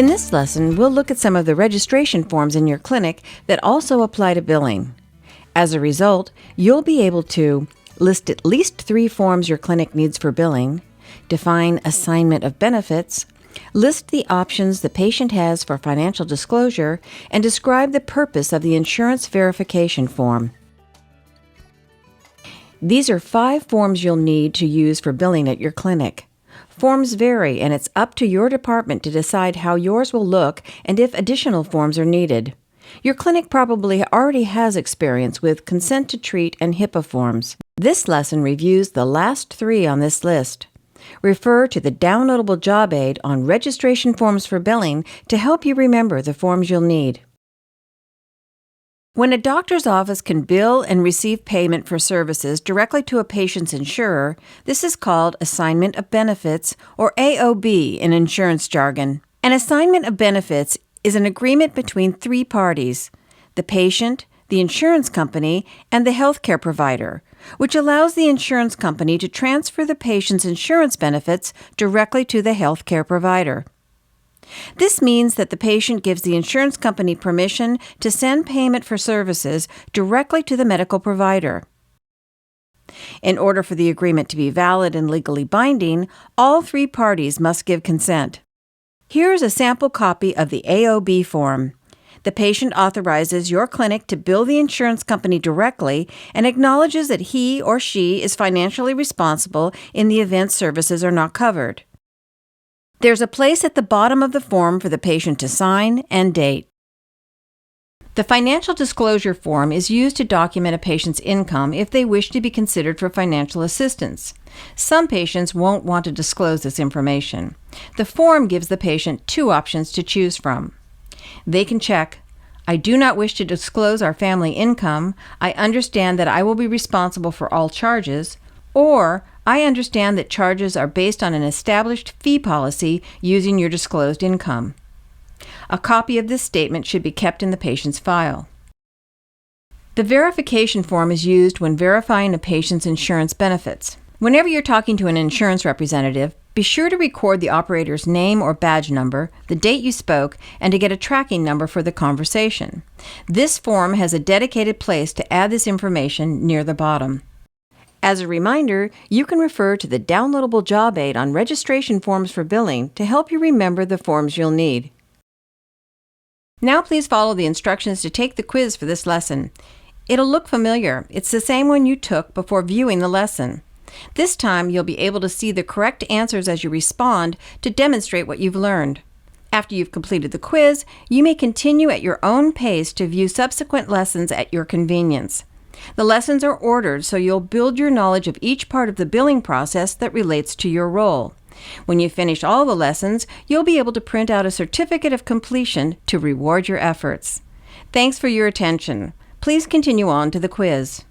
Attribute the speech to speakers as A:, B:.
A: In this lesson, we'll look at some of the registration forms in your clinic that also apply to billing. As a result, you'll be able to list at least 3 forms your clinic needs for billing, define assignment of benefits, list the options the patient has for financial disclosure, and describe the purpose of the insurance verification form. These are 5 forms you'll need to use for billing at your clinic. Forms vary, and it's up to your department to decide how yours will look and if additional forms are needed. Your clinic probably already has experience with consent to treat and HIPAA forms. This lesson reviews the last 3 on this list. Refer to the downloadable job aid on registration forms for billing to help you remember the forms you'll need. When a doctor's office can bill and receive payment for services directly to a patient's insurer, this is called Assignment of Benefits, or AOB in insurance jargon. An assignment of benefits is an agreement between 3 parties: the patient, the insurance company, and the healthcare provider, which allows the insurance company to transfer the patient's insurance benefits directly to the healthcare provider. This means that the patient gives the insurance company permission to send payment for services directly to the medical provider. In order for the agreement to be valid and legally binding, all 3 parties must give consent. Here's a sample copy of the AOB form. The patient authorizes your clinic to bill the insurance company directly and acknowledges that he or she is financially responsible in the event services are not covered. There's a place at the bottom of the form for the patient to sign and date. The financial disclosure form is used to document a patient's income if they wish to be considered for financial assistance. Some patients won't want to disclose this information. The form gives the patient 2 options to choose from. They can check, "I do not wish to disclose our family income. I understand that I will be responsible for all charges," or "I understand that charges are based on an established fee policy using your disclosed income." A copy of this statement should be kept in the patient's file. The verification form is used when verifying a patient's insurance benefits. Whenever you're talking to an insurance representative, be sure to record the operator's name or badge number, the date you spoke, and to get a tracking number for the conversation. This form has a dedicated place to add this information near the bottom. As a reminder, you can refer to the downloadable job aid on registration forms for billing to help you remember the forms you'll need. Now please follow the instructions to take the quiz for this lesson. It'll look familiar. It's the same one you took before viewing the lesson. This time, you'll be able to see the correct answers as you respond to demonstrate what you've learned. After you've completed the quiz, you may continue at your own pace to view subsequent lessons at your convenience. The lessons are ordered so you'll build your knowledge of each part of the billing process that relates to your role. When you finish all the lessons, you'll be able to print out a certificate of completion to reward your efforts. Thanks for your attention. Please continue on to the quiz.